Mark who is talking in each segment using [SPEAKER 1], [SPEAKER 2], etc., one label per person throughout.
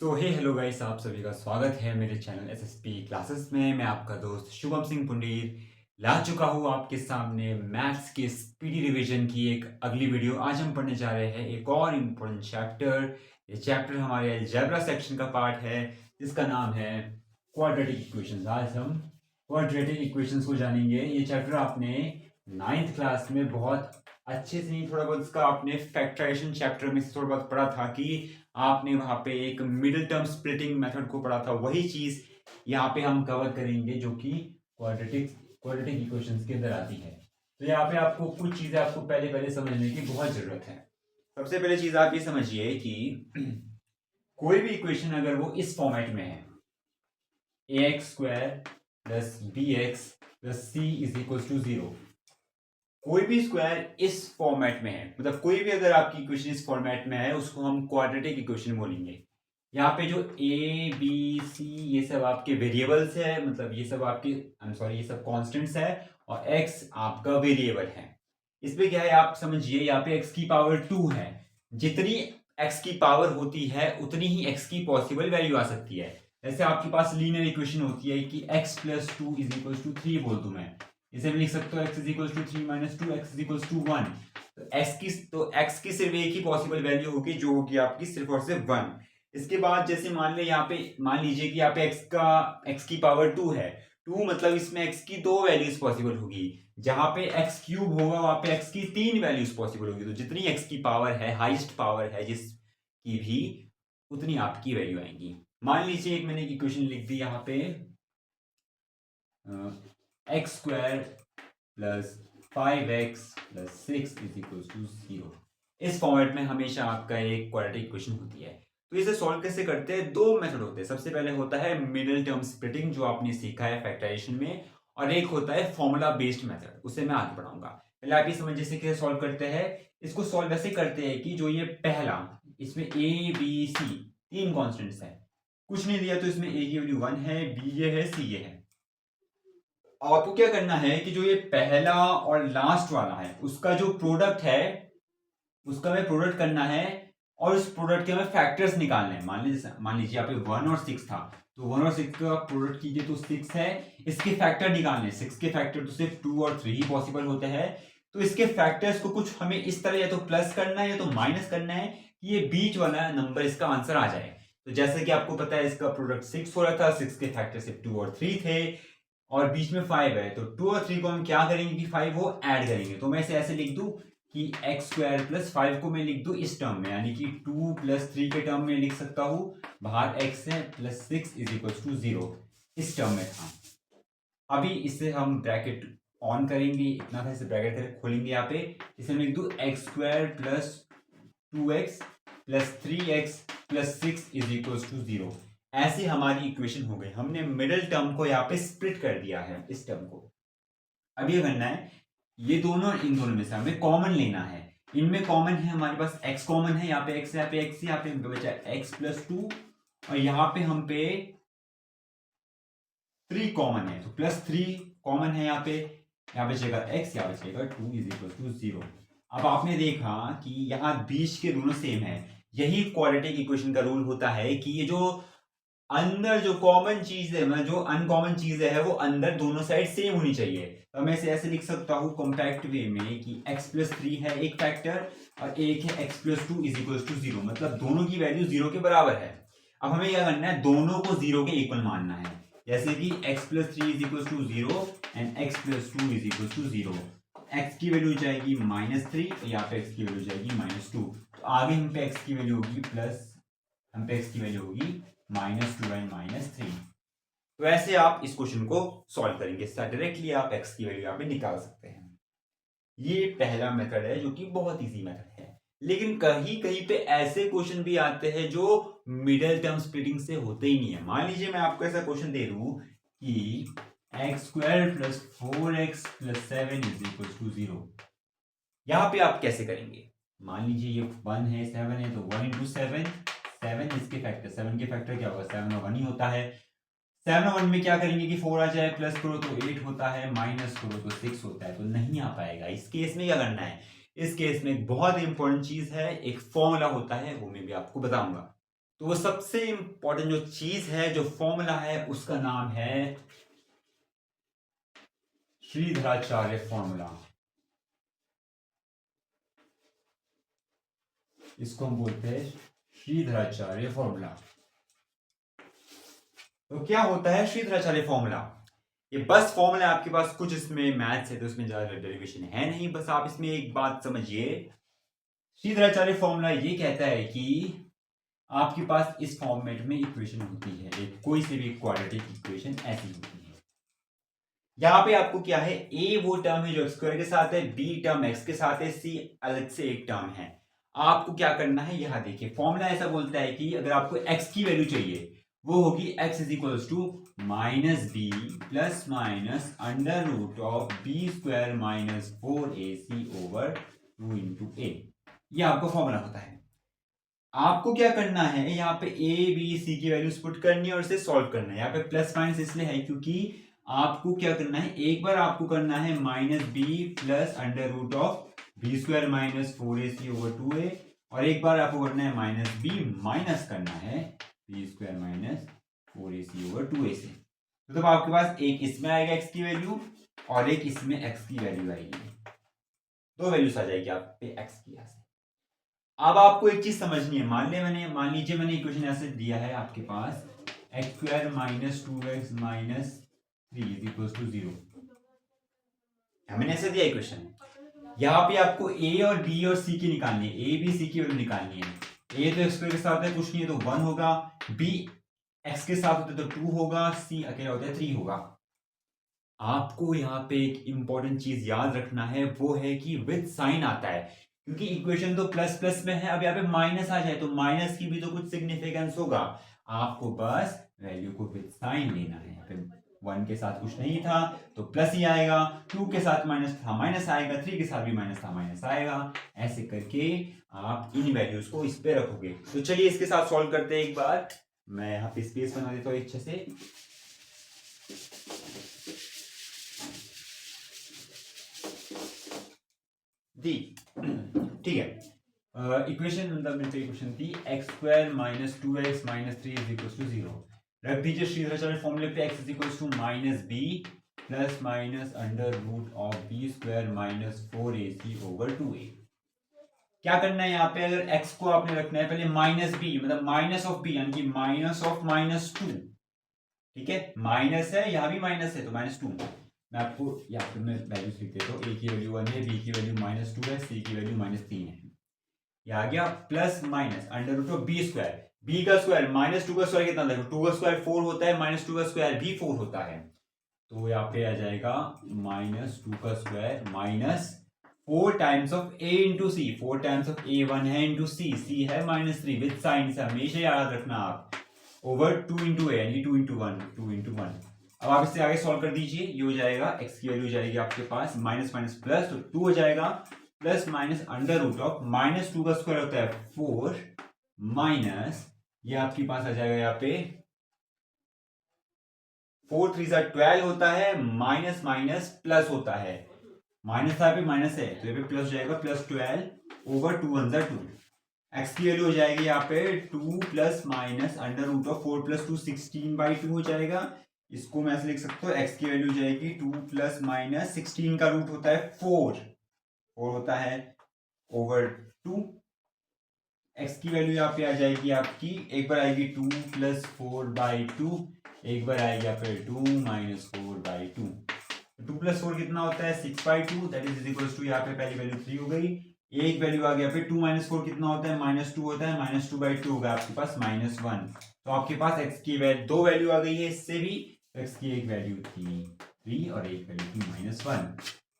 [SPEAKER 1] तो हे hello guys, आप सभी का स्वागत है मेरे चैनल एसएसपी क्लासेस में। मैं आपका दोस्त शुभम सिंह पुंडीर ला चुका हूँ आपके सामने मैथ्स के स्पीडी रिवीजन की एक अगली वीडियो। आज हम पढ़ने जा रहे हैं एक और इम्पोर्टेंट चैप्टर। ये चैप्टर हमारे अलजेब्रा सेक्शन का पार्ट है जिसका नाम है क्वाड्रेटिक इक्वेशंस। आज हम क्वाड्रेटिक इक्वेशंस को जानेंगे। ये चैप्टर आपने नाइन्थ क्लास में बहुत अच्छे से नहीं, थोड़ा बहुत इसका आपने फैक्टराइजेशन चैप्टर में से थोड़ा बहुत पढ़ा था कि आपने वहां पे एक मिडिल टर्म स्प्लिटिंग मेथड को पढ़ा था। वही चीज यहाँ पे हम कवर करेंगे जो कि क्वाड्रेटिक क्वाड्रेटिक इक्वेशंस के अंदर आती है। तो यहाँ पे आपको कुछ चीजें आपको पहले पहले समझने की बहुत जरूरत है। सबसे पहले चीज आप ये समझिए कि कोई भी इक्वेशन अगर वो इस फॉर्मेट में है ax² plus bx plus c is equal to 0, कोई भी स्क्वायर इस फॉर्मेट में है, मतलब कोई भी अगर आपकी इक्वेशन इस फॉर्मेट में है उसको हम क्वाड्रेटिक इक्वेशन बोलेंगे। यहाँ पे जो ए बी सी ये सब आपके वेरिएबल्स है, मतलब ये सब आपके आई एम सॉरी ये सब कांस्टेंट्स है, और एक्स आपका वेरिएबल है। इसमें क्या है आप समझिए, यहाँ पे एक्स की पावर 2 है। जितनी एक्स की पावर होती है उतनी ही एक्स की पॉसिबल वैल्यू आ सकती है। जैसे आपके पास लीनियर इक्वेशन होती है कि x plus two is equal to 3 बोल दूं मैं, इसे मैं लिख सकता हूँ x is equal to 3 minus two x is equal to 1। तो x की सिर्फ एक ही पॉसिबल वैल्यू होगी जो होगी आपकी सिर्फ और सिर्फ 1। इसके बाद जैसे मान ले यहाँ पे मान लीजिए कि यहाँ पे x की पावर 2 है। 2 मतलब इसमें x की दो वैल्यूज पॉसिबल होगी। जहां पे x क्यूब होगा वहां पे x की तीन वैल्यूज पॉसिबल होगी। तो जितनी x की पावर है, हाईएस्ट पावर है जिसकी भी, उतनी आपकी वैल्यू आएंगी। मान लीजिए एक मैंने इक्वेशन लिख दी यहाँ पे x² plus 5x plus 6 is equal to 0। इस फॉर्मेट में हमेशा आपका एक क्वाड्रेटिक इक्वेशन होती है। तो इसे सॉल्व कैसे करते हैं? दो मेथड होते हैं। सबसे पहले होता है मिडिल टर्म स्प्लिटिंग जो आपने सीखा है फैक्टराइजेशन में, और एक होता है फॉर्मूला बेस्ड मेथड, उसे मैं आगे बढ़ाऊंगा। पहले आप ये समझ जैसे कैसे सॉल्व करते हैं। इसको सॉल्व ऐसे करते हैं कि जो ये पहला, इसमें ए बी सी तीन कॉन्स्टेंट्स है, कुछ नहीं दिया तो इसमें ए की वैल्यू 1 है, बी ये है, सी ये है। आपको क्या करना है कि जो ये पहला और लास्ट वाला है उसका जो प्रोडक्ट है उसका हमें प्रोडक्ट करना है, और उस प्रोडक्ट के हमें फैक्टर्स निकालने हैं। मान लीजिए यहाँ पे 1 और 6 था, तो 1 और 6 का प्रोडक्ट कीजिए तो 6 है। इसके फैक्टर निकालने, 6 के फैक्टर तो सिर्फ 2 और 3 ही पॉसिबल होते हैं। तो इसके फैक्टर्स को कुछ हमें इस तरह या तो प्लस करना है या तो माइनस करना है कि ये बीच वाला नंबर इसका आंसर आ जाए। तो जैसे कि आपको पता है इसका प्रोडक्ट 6 हो रहा था, 6 के फैक्टर सिर्फ 2 और 3 थे, और बीच में 5 है, तो 2 और 3 को हम क्या करेंगे कि 5 वो ऐड करेंगे। तो मैं इसे ऐसे लिख दूं कि x² प्लस 5 को मैं लिख दूं इस टर्म में, यानी कि 2 प्लस 3 के टर्म में लिख सकता हूं। बाहर x है प्लस 6 इज इक्वल टू 0 इस टर्म में था। अभी इसे हम ब्रैकेट ऑन करेंगे, इतना था, इसे ब्रैकेट करके खोलेंगे यहाँ पे। इसे मैं लिख दूं x² plus 2x plus 3x plus 6 is equal to 0। ऐसी हमारी इक्वेशन हो गई। हमने मिडिल टर्म को यहाँ पे स्प्लिट कर दिया है इस टर्म को। अब ये करना है, ये दोनों इन दोनों में से हमें कॉमन लेना है। इनमें कॉमन है हमारे पास x कॉमन है, यहाँ पे x, यहाँ पे x, यहाँ पे बचा x प्लस 2, और यहाँ पे हम पे 3 कॉमन है, तो प्लस 3 कॉमन है यहाँ पे। यहाँ बचेगा x, यहाँ बचेगा 2 इज इक्वल टू 0। अब आपने देखा कि यहाँ बीच के दोनों सेम है। यही क्वाड्रेटिक इक्वेशन का रूल होता है कि ये जो अंदर जो कॉमन चीज है, मतलब जो अनकॉमन चीज है वो अंदर दोनों साइड सेम होनी चाहिए। तो मैं इसे ऐसे लिख सकता हूँ कॉम्पैक्ट वे में कि x प्लस 3 है एक फैक्टर, और एक है x plus 2 is equal to 0, मतलब दोनों की वैल्यू 0 के बराबर है। अब हमें क्या करना है, दोनों को 0 के इक्वल मानना है। जैसे कि x plus 3 is equal to 0 and x plus 2 is equal to 0। x की वैल्यू जाएगी -3 और यहाँ पे x की वैल्यू जाएगी -2। तो आगे हम पे x की वैल्यू होगी प्लस, हम पे x की वैल्यू होगी -2 एंड -3। तो ऐसे आप इस क्वेश्चन को सॉल्व करेंगे, डायरेक्टली आप x की वैल्यू यहाँ पे निकाल सकते हैं। ये पहला मेथड है जो कि बहुत इजी मेथड है। लेकिन कहीं कहीं पे ऐसे क्वेश्चन भी आते हैं जो मिडिल टर्म स्प्लिटिंग से होते ही नहीं है। मान लीजिए मैं आपको ऐसा क्वेश्चन दे दूं कि x² plus 4x plus 7 is equal to 0। यहाँ पे आप कैसे करेंगे? मान लीजिए ये 1 है, 7 है, तो 1 इंटू 7, 7 इसके फैक्टर, 7 के फैक्टर क्या होगा, 7 और 1 ही होता है। 7 और 1 में क्या करेंगे कि 4 आ जाए, प्लस करो तो 8 होता है, माइनस करो तो 6 होता है, तो नहीं आ पाएगा। इस केस में क्या करना है, इस केस में एक बहुत इंपॉर्टेंट चीज है, एक फॉर्मूला होता है, वो मैं भी आपको बताऊंगा। तो वो सबसे इंपॉर्टेंट जो चीज है, जो फॉर्मूला है, उसका नाम है श्रीधराचार्य फॉर्मूला। इसको हम बोलते हैं श्रीधराचार्य फॉर्मूला। तो क्या होता है श्रीधराचार्य फॉर्मूला? ये बस फॉर्मूला आपके पास, कुछ इसमें मैथ्स है तो उसमें ज्यादा डेरिवेशन है नहीं, बस आप इसमें एक बात समझिए। श्रीधराचार्य फॉर्मूला ये कहता है कि आपके पास इस फॉर्मेट में इक्वेशन होती है, एक कोई सी भी क्वाड्रेटिक इक्वेशन ऐसी होती है। यहां पे आपको क्या है, ए वो टर्म है जो एक्स स्क्वायर के साथ है, बी टर्म एक्स के साथ है, सी अलग से एक टर्म है। आपको क्या करना है, यहां देखिए फॉर्मूला ऐसा बोलता है कि अगर आपको एक्स की वैल्यू चाहिए, वो होगी x is equals to minus b plus minus under root of b square minus 4ac over 2 into a. यह आपका फॉर्मूला होता है। आपको क्या करना है, यहाँ पे ए बी सी की वैल्यूज पुट करनी है और इसे सॉल्व करना है। यहाँ पे प्लस माइनस इसलिए है क्योंकि आपको क्या करना है, एक बार आपको करना है minus b plus under root of b square minus 4ac over 2a, और एक बार आपको करना है माइनस बी माइनस करना है B square minus 4ac over 2a से। तो आपके पास एक इसमें आएगा एक्स की वैल्यू और एक इसमें एक्स की वैल्यू आएगी, दो वैल्यूज आ जाएगी आप पे एक्स की। यहाँ से अब आपको एक चीज समझनी है, मान लीजिए मैंने इक्वेशन ऐसे दिया है आपके पास, x square minus 2x minus 3 is equal to 0। मैंने ऐसे दिया इक्वेशन। यहाँ पे आपको ए और बी और सी की निकालनी है, ए बी सी की वैल्यू निकालनी है। ए तो एक्स के साथ है, कुछ नहीं है तो 1 होगा, बी एक्स के साथ होता है तो 2 होगा, सी अकेला होता है 3 होगा। आपको यहाँ पे एक इंपॉर्टेंट चीज याद रखना है, वो है कि विद साइन आता है, क्योंकि इक्वेशन तो प्लस प्लस में है। अब यहाँ पे माइनस आ जाए तो माइनस की भी तो कुछ सिग्निफिकेंस होगा। आपको बस वैल्यू को विद साइन लेना है। यहाँ पे 1 के साथ कुछ नहीं था तो प्लस ही आएगा, 2 के साथ माइनस था माइनस आएगा, 3 के साथ भी माइनस था माइनस आएगा। ऐसे करके आप इन वैल्यूज को इस पे रखोगे। तो चलिए इसके साथ सॉल्व करते हैं एक बार। मैं यहाँ पे स्पेस बना देता हूँ अच्छे से। दी ठीक है, इक्वेशन मतलब मेरे इक्वेशन थी x square minus 2x minus 3 is equal to 0। रख दीजिए श्रीधराचार्य फॉर्मूले पे x is equal to minus b plus minus under root of b square minus 4ac over 2a। क्या करना है यहाँ पे, अगर x को आपने रखना है पहले माइनस बी, मतलब माइनस ऑफ बी, यानी कि माइनस ऑफ माइनस 2। ठीक है, माइनस है, यहाँ भी माइनस है तो माइनस 2। मैं आपको यहाँ पे मैं वैल्यूज लिख देता हूँ, ए की वैल्यू 1 है, बी की वैल्यू माइनस 2 है, सी की वैल्यू माइनस 3 है। ये आ गया plus minus under root of b square, b का स्क्वायर माइनस 2 का स्क्वायर कितना, देखो 2 का स्क्वायर 4 होता है, माइनस 2 का स्क्वायर भी 4 होता है। तो यहाँ पे आ जाएगा माइनस 2 का square minus 4 times of a into C, 4 times of a1 है इंटू सी है माइनस 3 विद साइन से, हमेशा याद रखना आप, ओवर 2 इंटू ए यानी 2 इंटू 1, 2 इंटू 1। अब आप इससे आगे सॉल्व कर दीजिए, ये हो जाएगा x की वैल्यू जाएगी आपके पास माइनस माइनस प्लस, तो 2 हो जाएगा plus minus under root of minus 2 का स्क्वायर होता है 4 माइनस, ये आपके पास आ जाएगा यहाँ पे 4 3 12 होता है, माइनस माइनस प्लस होता है, माइनस था पे माइनस है तो यहाँ पे प्लस जाएगा प्लस 12 ओवर 2 1 2। एक्स की वैल्यू हो जाएगी यहाँ पे 2 plus minus under root of 4 plus 2 16/2 हो जाएगा। इसको मैं ऐसे लिख सकता हूँ, एक्स की वैल्यू हो जाएगी 2 प्लस माइनस 16 का रूट होता है 4 होता है ओवर 2। एक्स की वैल्यू यहाँ पे आ जाएगी आपकी, एक बार आएगी 2 प्लस 4/2, एक बार आएगी यहाँ पे 2 माइनस 4/2। 2 प्लस 4 कितना होता है 6/2, दैट इज इक्वल्स टू, यहाँ पे पहली वैल्यू 3 हो गई, एक वैल्यू आ गया फिर 2 माइनस 4 कितना होता है -2 होता है, -2/2 होगा आपके पास -1। तो आपके पास x की वैल्यू दो वैल्यू आ गई है, इससे भी x की एक वैल्यू थी 3 और एक वैल्यू थी -1।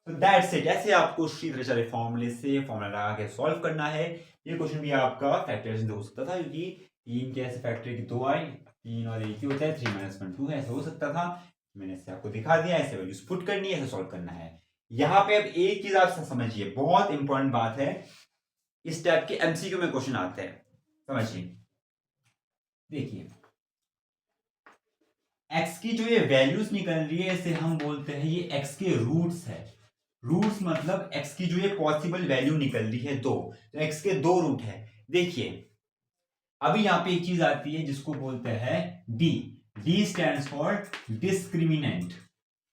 [SPEAKER 1] तो दैट्स इट। ऐसे आपको श्रीधराचार्य फॉर्मूले से फॉर्मूला लगा के सॉल्व करना है। ये क्वेश्चन भी आपका फैक्टराइजेशन हो सकता था, क्योंकि 3 के ऐसे फैक्टर की 2 आई, 3 और 1 ही होता है, 3 - 1 2 है, ऐसे हो सकता था। मैंने इससे आपको दिखा दिया, ऐसे वैल्यूज पुट करनी है, ऐसे सॉल्व करना है। यहाँ पे अब एक चीज आप समझिए, बहुत इंपॉर्टेंट बात है, इस टाइप के एमसीक्यू में क्वेश्चन आते हैं, समझिए। देखिए x की जो ये वैल्यूज निकल रही है, इसे हम बोलते हैं ये x के रूट्स है। रूट्स मतलब x की जो ये पॉसिबल वैल्यू निकल रही है दो, तो x के दो रूट है। देखिए अभी यहाँ पे एक चीज आती है जिसको बोलते हैं D. D stands for discriminant.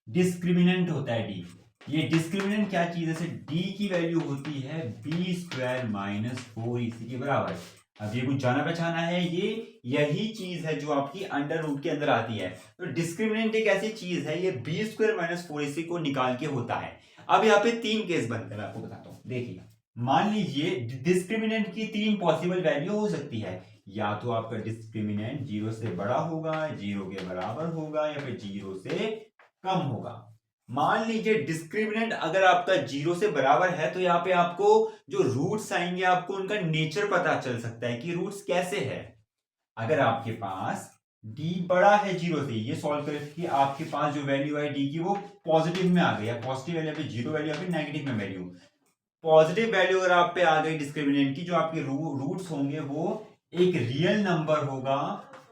[SPEAKER 1] Discriminant होता है डी। ये डिस्क्रिमिनेंट क्या चीज है? डी की वैल्यू होती है बी स्क्वायर माइनस 4ac के बराबर। अब ये कुछ जाना पहचाना है, ये यही चीज है जो आपकी अंडर रूट के अंदर आती है। तो डिस्क्रिमिनेंट एक ऐसी चीज है, ये बी स्क्वायर माइनस 4ac को निकाल के होता है। अब यहाँ पे 3 केस बनते हैं, मैं आपको बताता हूँ। देखिए, मान लीजिए डिस्क्रिमिनेंट की 3 पॉसिबल वैल्यू हो सकती है। या तो आपका डिस्क्रिमिनेंट 0 से बड़ा होगा, 0 के बराबर होगा, या फिर 0 से कम होगा। मान लीजिए डिस्क्रिमिनेंट अगर आपका 0 से बराबर है तो यहाँ पे आपको जो रूट्स आएंगे आपको उनका नेचर पता चल सकता है कि रूट्स कैसे है। अगर आपके पास d बड़ा है 0 से, ये सॉल्व करें कि आपके पास जो वैल्यू है d की वो पॉजिटिव में आ गई, या पॉजिटिव वैल्यू पे 0 वैल्यू, या फिर नेगेटिव में वैल्यू। पॉजिटिव वैल्यू अगर आप पे आ गई डिस्क्रिमिनेंट की, जो आपके रूट्स होंगे वो एक रियल नंबर होगा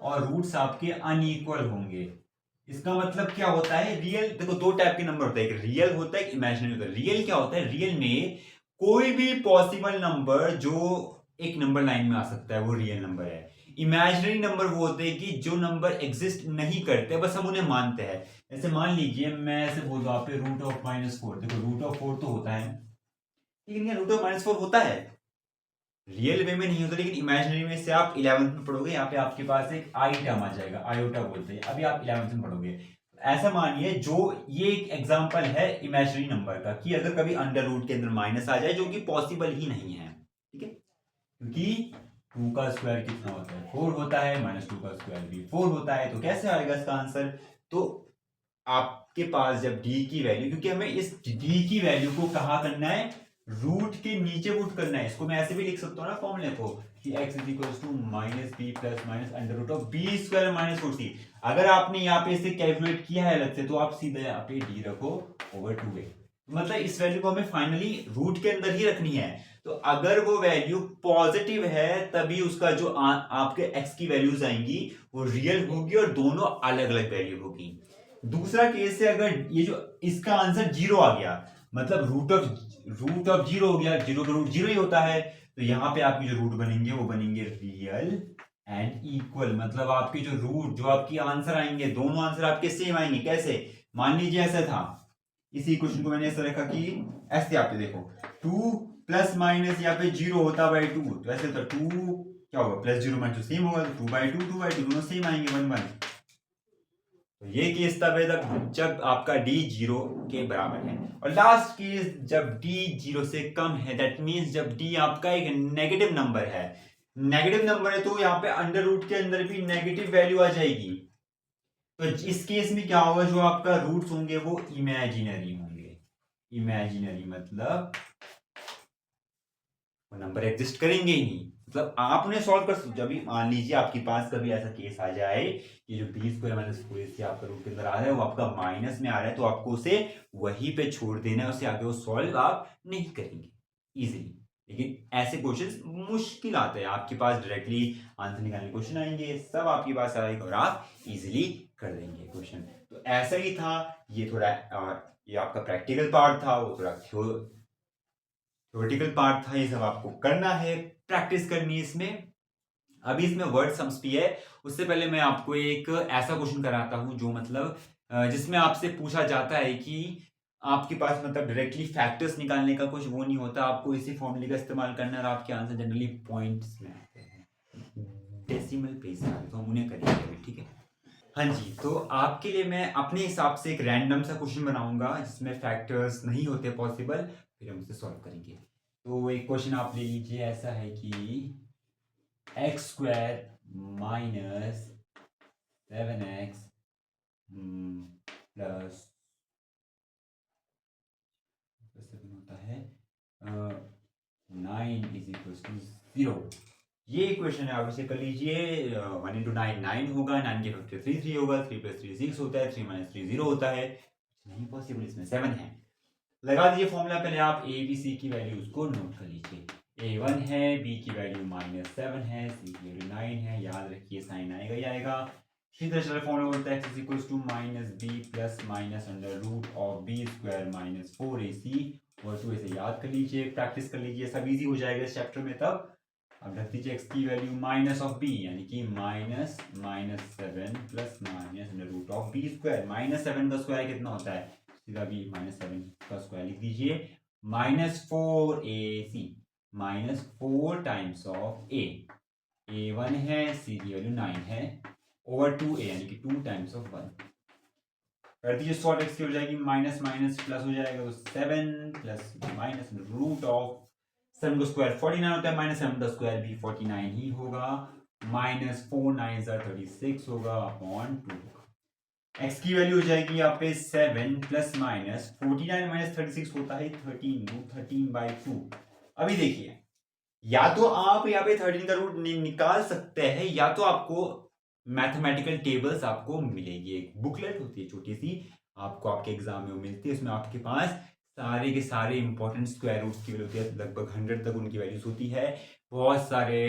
[SPEAKER 1] और रूट्स आपके अनइक्वल होंगे। इसका मतलब क्या होता है? रियल, देखो 2 टाइप के नंबर होते हैं, एक रियल होता है, एक इमेजिनरी होता है। रियल क्या होता है? रियल में कोई भी पॉसिबल नंबर जो एक नंबर लाइन में आ सकता है वो रियल नंबर है। इमेजिनरी नंबर वो होते हैं कि जो नंबर एग्जिस्ट नहीं करते, बस हम उन्हें मानते हैं। जैसे मान लीजिए मैं ऐसे बोल दूं आप पे रूट ऑफ -4, देखो रूट ऑफ 4 तो होता है, लेकिन रूट ऑफ -4 होता है, रियल वे में नहीं होता, लेकिन इमेजिनरी में से आप 11th में पढ़ोगे, यहाँ पे आपके पास एक आई टर्म आ जाएगा, आयोटा बोलते हैं, अभी आप 11th में पढ़ोगे। ऐसा मानिए, जो ये एक एग्जांपल है इमेजिनरी नंबर का, कि अगर कभी अंडर रूट के अंदर माइनस आ जाए, जो कि पॉसिबल ही नहीं है, ठीक है, क्योंकि 2 का स्क्वायर कितना होता है? 4 होता है, -2 का स्क्वायर भी 4 होता है, तो कैसे आएगा इसका आंसर? तो आपके पास जब d की वैल्यू, क्योंकि हमें इस d की वैल्यू को कहाँ करना है? रूट के नीचे पुट करना है। इसको मैं ऐसे भी लिख सकता हूँ ना फॉर्मूले को, कि x is equal to minus b plus minus under root of b square minus 4c। अगर आपने यहाँ पे इसे कैलकुलेट किया है अलग से, तो आप सीधे यहाँ पे d रखो ओवर 2a। मतलब इस वैल्यू को हमें फाइनली रूट के अंदर ही रखनी है। तो अगर वो वैल्यू पॉजिटिव है तभी उसका जो आपके x की वैल्यूज आएंगी वो रियल होगी, और दोनों अलग अलग वैल्यू होगी। दूसरा केस है, अगर ये जो इसका आंसर 0 आ गया, मतलब रूट ऑफ 0 हो गया, 0 का रूट 0 ही होता है, तो यहाँ पे आपकी जो रूट बनेंगे वो बनेंगे रियल एंड इक्वल। मतलब आपके जो रूट, जो आपकी आंसर आएंगे, दोनों आंसर आपके सेम आएंगे। कैसे? मान लीजिए ऐसा था, इसी क्वेश्चन को मैंने ऐसा रखा कि ऐसे, आप देखो 2 प्लस माइनस यहाँ पे 0 होता बाई 2, तो ऐसे होता 2 क्या होगा, प्लस 0 माइनस सेम होगा, तो 2/2 दोनों सेम आएंगे 1/1। तो ये केस तब है जब आपका d 0 के बराबर है। और लास्ट केस जब d 0 से कम है, दैट मींस जब d आपका एक नेगेटिव नंबर है। नेगेटिव नंबर है तो यहाँ पे अंडर रूट के अंदर भी नेगेटिव वैल्यू आ जाएगी। तो इस केस में क्या होगा, जो आपका रूट्स होंगे वो इमेजिनरी होंगे। इमेजिनरी मतलब वो नंबर एग्जिस्ट करेंगे ही नहीं। मतलब आप उन्हें सॉल्व कर सकते हो। जब मान लीजिए आपके पास कभी ऐसा केस आ जाए कि जो बी स्क्वायर माइनस 4ac आपका रूट के अंदर आ रहा है वो आपका माइनस में आ रहा है, तो आपको उसे वहीं पे छोड़ देना है, उससे आगे वो सॉल्व आप नहीं करेंगे इजीली। लेकिन ऐसे क्वेश्चंस मुश्किल आते हैं, आपके पास डायरेक्टली आंसर निकालने क्वेश्चन आएंगे, सब आपके पास आएगा और आप इजीली कर देंगे क्वेश्चन। तो ऐसा ही था, ये थोड़ा ये आपका प्रैक्टिकल पार्ट था, वो थोड़ा थ्योरेटिकल पार्ट था। ये सब आपको करना है, प्रैक्टिस करनी है इसमें। अभी इसमें वर्ड सम्स भी है। उससे पहले मैं आपको एक ऐसा क्वेश्चन कराता हूं जो मतलब जिसमें आपसे पूछा जाता है कि आपके पास मतलब डायरेक्टली फैक्टर्स निकालने का कुछ वो नहीं होता, आपको इसी फॉर्मूले का इस्तेमाल करना है, और आपके आंसर जनरली पॉइंट्स में आते हैं, डेसिमल प्लेस में आते हैं, तो हम उन्हें करेंगे अभी, ठीक है। हाँ जी, तो आपके लिए मैं अपने हिसाब से एक रैंडम सा क्वेश्चन बनाऊंगा जिसमें फैक्टर्स नहीं होते पॉसिबल, फिर हम उसे सॉल्व करेंगे। तो एक क्वेश्चन आप ले लीजिए, ऐसा है कि x square minus 7x plus 7 होता है 9 इज इक्वल टू 0। ये इक्वेशन है, आप इसे कर लीजिए। 1 इंटू 9 9 होगा, 9 के फैक्टर 3 3 होगा, 3 प्लस 3 6 होता है, 3 माइनस 3 0 होता है। नहीं पॉसिबल, इसमें 7 है। लगा दीजिए फॉर्मूला, पहले आप ए बी सी की वैल्यूज को नोट कर लीजिए। a1 है, b की वैल्यू -7 है, c की वैल्यू 9 है, याद रखिए साइन आएगा ही आएगा। इसी तरह चलो फॉर्मूला बोलता है x is equal to minus b plus minus under root of b square minus 4ac और 2 इसे याद कर लीजिए, प्रैक्टिस कर लीजिए, सब इजी हो जाएगा इस चैप्टर में तब। अब रख दीजिए x की वैल्यू माइनस ऑफ b, यानी कि minus 7 plus minus root of b square. -7 का स्क्वायर कितना होता है, सीधा b -7 का स्क्वायर लिख दीजिए। -4ac, -4 टाइम्स ऑफ a 1 है, c की वैल्यू 9 है, ओवर 2a यानी कि 2 टाइम्स ऑफ 1 कर दीजिए। सॉल्व x की हो जाएगी माइनस माइनस प्लस हो जाएगा, तो 7 प्लस माइनस रूट ऑफ 7 का स्क्वायर 49 होता है, -7 का स्क्वायर भी 49 ही होगा, -4 9 36 होगा अपॉन 2 होगा। x की वैल्यू हो जाएगी यहाँ पे 7 प्लस माइनस 49 माइनस 36 होता है 13, रूट 13/2। अभी देखिए, या तो आप यहाँ पे 13 का रूट निकाल सकते हैं, या तो आपको मैथमेटिकल टेबल्स आपको मिलेगी। एक बुकलेट होती है छोटी सी, आपको आपके एग्जाम में मिलती है, उसमें आपके पास सारे के सारे इंपॉर्टेंट स्क्वायर रूट्स की वैल्यू होती है, लगभग 100 तक उनकी वैल्यूज होती है। बहुत सारे,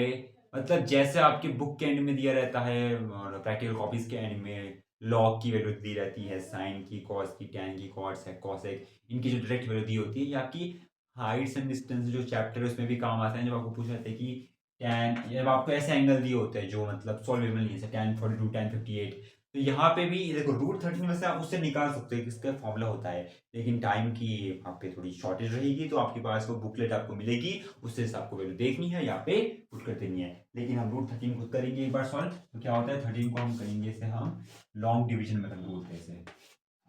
[SPEAKER 1] मतलब जैसे आपके बुक के एंड में दिया रहता है और प्रैक्टिकल कॉपीज के एंड में लॉग की वैल्यू दी रहती है, साइन की, कॉस की, टैन की, कॉट सेक, कॉसेक, इनकी जो डायरेक्ट वैल्यू दी होती है, या आपकी हाइट्स एंड डिस्टेंस जो चैप्टर है उसमें भी काम आता है, जब आपको पूछ रहे थे कि टैन, जब आपको ऐसे एंगल दिए होते हैं जो मतलब सॉल्वेबल नहीं है, टैन 42, टैन 58, तो यहाँ पे भी देखो रूट 13 में से आप उससे निकाल सकते हो, किसका फॉर्मूला होता है, लेकिन टाइम की आप पे थोड़ी शॉर्टेज रहेगी, तो आपके पास वो बुकलेट आपको मिलेगी, उससे आपको वैल्यू देखनी है, यहाँ पे पुट कर देनी है। लेकिन हम रूट 13 खुद करेंगे एक बार सॉल्व, तो क्या होता है 13 को हम करेंगे इसे हम लॉन्ग डिविजन मेथड बोलते हैं इसे,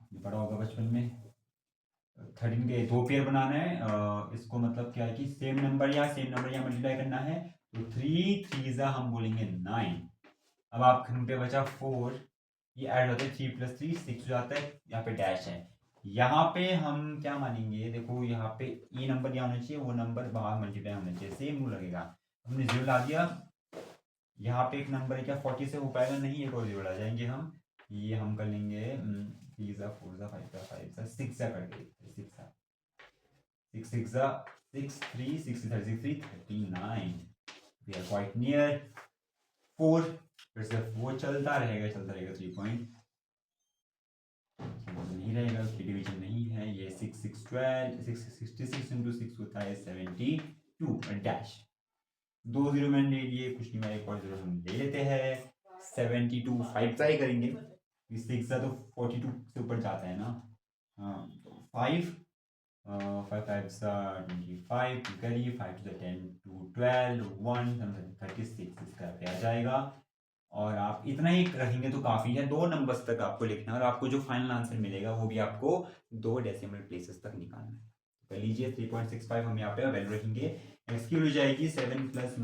[SPEAKER 1] आपने पढ़ा होगा बचपन में। 13 के दो पेयर बनाना है, इसको मतलब क्या है कि सेम नंबर या मल्टीप्लाई करना है, तो 3 3 हम बोलेंगे 9। अब आप पे बचा 4, ये ऐड होता है 3 + 3 6 हो जाता है, यहाँ पे डैश है। यहाँ पे हम क्या मानेंगे, देखो यहाँ पे ये नंबर यहाँ होना चाहिए, वो नंबर बाहर मल्टीप्लाई होना चाहिए, सेम रूल लगेगा। हमने 0 ला दिया, यहाँ पे एक नंबर है, क्या 40 से हो पाएगा, नहीं, एक और 0 ला जाएंगे हम, ये हम कर लेंगे 3 4 5 5 6 करके 6 6 6 3 6 36 39, we are quite near 4, फिर से 4 चलता रहेगा 3 पॉइंट नहीं रहेगा, उसकी डिवीजन नहीं है, ये 6 6 12 6 66 into 6 होता है 72 डैश, 2 0 मैंने ले लिए, कुछ नहीं, एक और 0 हम ले लेते हैं, 72 5 ट्राई करेंगे, 6 तो 42 से ऊपर जाता है ना, हाँ, 5 5 5 25 करिए, 5 to 10 2 12 1 36 इसका पे आ जाएगा। और आप इतना ही रखेंगे तो काफ़ी है, 2 नंबर्स तक आपको लिखना है, और आपको जो फाइनल आंसर मिलेगा वो भी आपको 2 डेसिमल प्लेसेस तक निकालना है। तो कर लीजिए 3.65 हम यहाँ पे वैल्यू रखेंगे, एक्स की वैल्यू जाएगी 7 +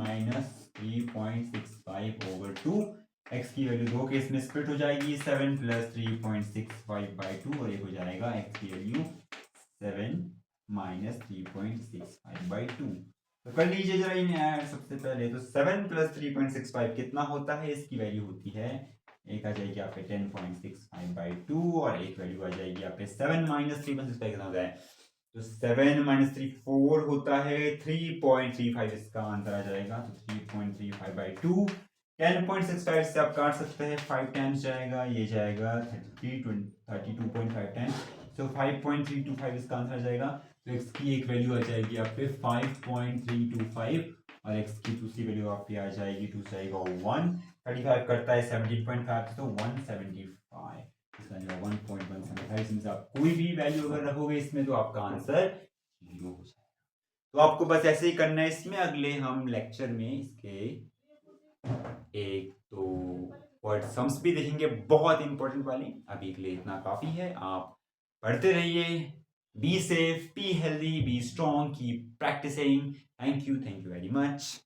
[SPEAKER 1] - 3.65 over 2, एक्स की वैल्यू दो केस में स्प्लिट हो जाएगी, 7 + 3.65/2, और एक हो जाएगा एक्स की वैल्यू 7 - 3.65/2। तो कर लीजिए जरा इन ऐड, सबसे पहले तो 7 + 3.65 कितना होता है, इसकी वैल्यू होती है, एक आ जाएगी यहाँ पे 10.65/2, और एक वैल्यू आ जाएगी यहाँ पे 7 - 3.65 कितना होता है, तो 7 - 3 4 होता है, 3.35 इसका आंसर आ जाएगा, तो 3.35/2, 10.65 से आप काट सकते हैं, 5 टाइम्स जाएगा, ये जाएगा 32.5 टाइम्स, तो 5.325 इसका आंसर आ जाएगा। तो x की एक वैल्यू आ जाएगी आप पे 5.325, और x की दूसरी वैल्यू आप पे आ जाएगी, टू जाएगा 1, 35 करता है 17.5, तो 175, इसका जो 1.175, इसमें से आप कोई भी वैल्यू अगर रखोगे इसमें, तो आपका आंसर 0 हो जाएगा। तो आपको बस ऐसे ही करना है, इसमें अगले हम लेक्चर में इसके एक तो वर्ड सम्स भी देखेंगे, बहुत इंपॉर्टेंट वाली, अभी के लिए इतना काफी है, आप पढ़ते रहिए, be safe, be healthy, be strong, keep practising, thank you very much.